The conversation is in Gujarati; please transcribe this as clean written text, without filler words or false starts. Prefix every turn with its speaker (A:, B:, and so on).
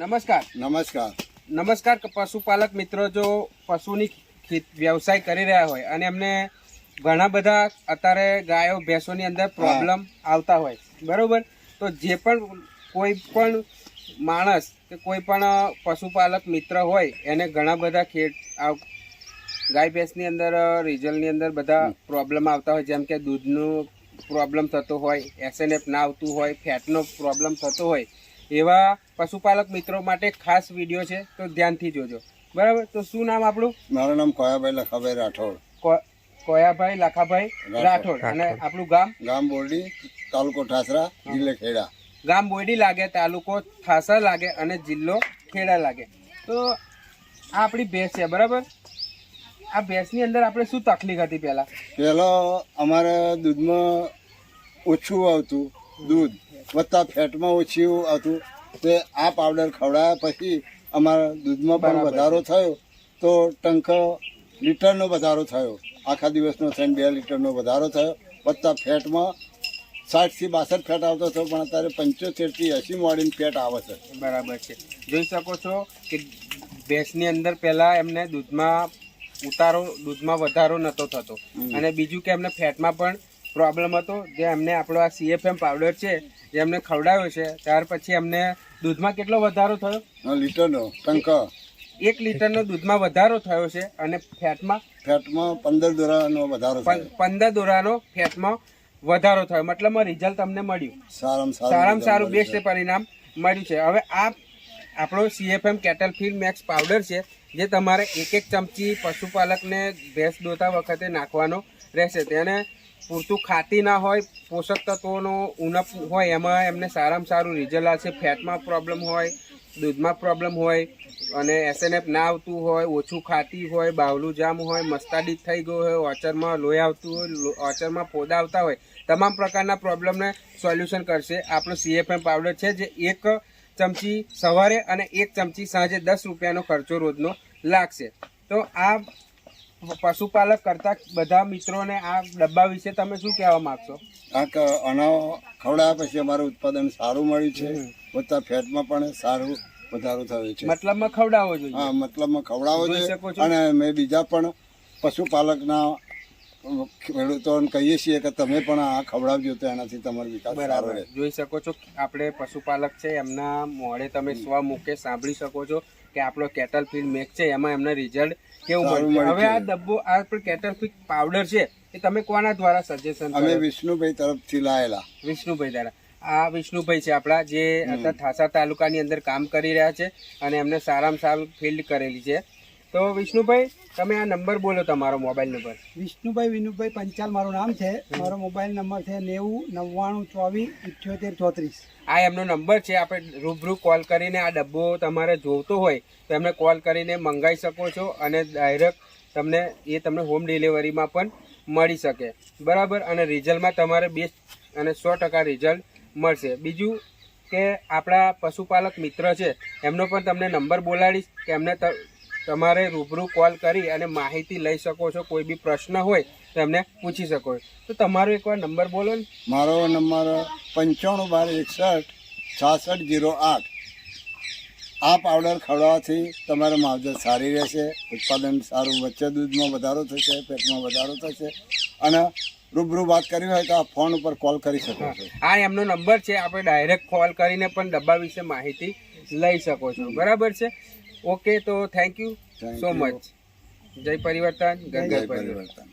A: નમસ્કાર.
B: નમસ્કાર.
A: નમસ્કાર પશુપાલક મિત્રો, જો પશુની વ્યવસાય કરી રહ્યા હોય અને એમને ઘણા બધા અત્યારે ગાયો ભેંસોની અંદર પ્રોબ્લેમ આવતા હોય, બરોબર, તો જે પણ કોઈ પણ માણસ કે કોઈ પણ પશુપાલક મિત્ર હોય એને ઘણા બધા ગાય ભેંસની અંદર રિઝલ્ટની અંદર બધા પ્રોબ્લેમ આવતા હોય, જેમ કે દૂધનું પ્રોબ્લેમ થતો હોય, એસએનએફ ના આવતું હોય, ફેટનો પ્રોબ્લેમ થતો હોય, એવા પશુપાલક મિત્રો માટે ખાસ વિડીયો છે, તો ધ્યાનથી જોજો, બરાબર. તો શું નામ આપણું?
B: મારું નામ કોયાભાઈ લખાભાઈ રાઠોડ.
A: કોયાભાઈ લખાભાઈ રાઠોડ. અને આપણું ગામ?
B: ગામ બોરડી, તાલુકો ઠાસરા, જિલ્લો ખેડા.
A: ગામ બોરડી લાગે, તાલુકો ઠાસરા લાગે અને જિલ્લો ખેડા લાગે. તો આ આપણી ભેંસ છે, બરાબર. આ ભેંસની અંદર આપણે શું તકલીફ હતી પહેલા
B: અમારે દૂધમાં ઓછું આવતું, દૂધ વત્તા ફેટમાં ઓછું આવતું, તે આ પાવડર ખવડાવ્યા પછી અમારા દૂધમાં પણ વધારો થયો, તો ટંક લીટરનો વધારો થયો, આખા દિવસનો થઈને 2 લીટરનો વધારો થયો, વત્તા ફેટમાં 60 થી 62 ફેટ આવતો હતો, પણ અત્યારે 75 થી 80 મોડીને ફેટ આવે છે.
A: બરાબર છે. જોઈ શકો છો કે ભેંસની અંદર પહેલા એમને દૂધમાં વધારો નહોતો થતો, અને બીજું કે એમને ફેટમાં પણ પ્રોબ્લેમ હતો, જે એમને આપણો આ CFM પાવડર છે જે એમને ખવડાવ્યો છે, ત્યાર પછી એમને દૂધમાં કેટલો વધારો થયો?
B: લીટરનો ટંક
A: 1 લીટરનો દૂધમાં વધારો થયો છે, અને ફેટમાં
B: 15 દોરાનો વધારો થયો.
A: 15 દોરાનો ફેટમાં વધારો થયો, મતલબ રિઝલ્ટ તમને મળ્યું,
B: સારામાં
A: સારું બેસ્ટ પરિણામ મળ્યું છે. હવે આ આપણો CFM cattle feed max powder છે, જે તમારે 1 ચમચી પશુપાલકને ભેંસ દોતા વખતે નાખવાનો રહેશે. તેને પૂરતું ખાતી ના હોય, પોષક તત્વોનો ઉણપ હોય, એમાં એમને સારામાં સારું રિઝલ્ટ આવશે. ફેટમાં પ્રોબ્લેમ હોય, દૂધમાં પ્રોબ્લેમ હોય, અને SNF ના આવતું હોય, ઓછું ખાતી હોય, બાવલું જામ હોય, મસ્તાડી થઈ ગયું હોય, ઓચરમાં લોહી આવતું હોય, ઓચરમાં પોદા આવતા હોય, તમામ પ્રકારના પ્રોબ્લેમને સોલ્યુશન કરશે આપણો CFM પાવડર છે, જે 1 ચમચી સવારે અને 1 ચમચી સાંજે 10 રૂપિયાનો ખર્ચો રોજનો લાગશે. તો આ પશુપાલક કરતા બધા મિત્રોને આ ડબ્બા વિશે તમે શું કહેવા માંગશો?
B: આના ખવડાવ્યા પછી અમારું ઉત્પાદન સારું મળ્યું છે, વત્તા ફેટમાં પણ સારું વધારો થયો છે.
A: મતલબમાં ખવડાવવો જોઈએ.
B: હા, મતલબમાં ખવડાવવો જોઈએ. અને મેં બીજા પણ પશુપાલકના ખેડૂતોને કહીએ છીએ કે તમે પણ આ ખવડાવજો, તો એનાથી તમારો વિકાસ સારો રહે.
A: જોઈ શકો છો આપણે પશુપાલક છે, એમના મોડે તમે સ્વમુખે સાંભળી શકો છો કે આપણો કેટલ ફીડ મેક્સ છે, એમાં એમને રિઝલ્ટ કેવું મળ્યું. હવે આ ડબ્બો આ કેટલ ફીડ પાવડર છે, એ તમે કોના દ્વારા સજેશન?
B: અમે વિષ્ણુભાઈ તરફથી લાયેલા.
A: વિષ્ણુભાઈ દ્વારા. આ વિષ્ણુભાઈ છે આપણા, જે અત્યારે ઠાસા તાલુકાની અંદર કામ કરી રહ્યા છે, અને એમને સારામાં સારું ફિલ્ડ કરેલી છે. તો વિષ્ણુભાઈ, તમે આ નંબર બોલો, તમારો મોબાઈલ નંબર.
C: વિષ્ણુભાઈ વિનુભાઈ પંચાલ મારું નામ છે. મારો મોબાઈલ નંબર છે 90 99 24 78 34.
A: આ એમનો નંબર છે. આપણે રૂબરૂ કોલ કરીને આ ડબ્બો તમારે જોઈતો હોય તો એમને કોલ કરીને મંગાવી શકો છો, અને ડાયરેક્ટ તમને હોમ ડિલિવરીમાં પણ મળી શકે, બરાબર. અને રિઝલ્ટમાં તમારે બેસ્ટ અને 100% રિઝલ્ટ મળશે. બીજું કે આપણા પશુપાલક મિત્ર છે, એમનો પણ તમને નંબર બોલાડીશ કે એમને તમારે રૂબરૂ કોલ કરી અને માહિતી લઈ શકો છો. કોઈ બી પ્રશ્ન હોય તો એમને પૂછી શકો છો. તો તમારો એકવાર નંબર બોલો ને.
B: મારો નંબર 95 12 61 66 08. આ પાવડર ખવડાવવાથી તમારે માવજત સારી રહેશે, ઉત્પાદન સારું, વચ્ચે દૂધમાં વધારો થશે, પેટમાં વધારો થશે. અને રૂબરૂ વાત કરવી હોય તો આ ફોન ઉપર કોલ કરી શકો છો.
A: આ એમનો નંબર છે, આપણે ડાયરેક્ટ કોલ કરીને પણ ડબ્બા વિશે માહિતી લઈ શકો છો, બરાબર છે. ઓકે, તો થેન્ક યુ સો મચ. જય પરિવર્તન, ગંગા પરિવર્તન.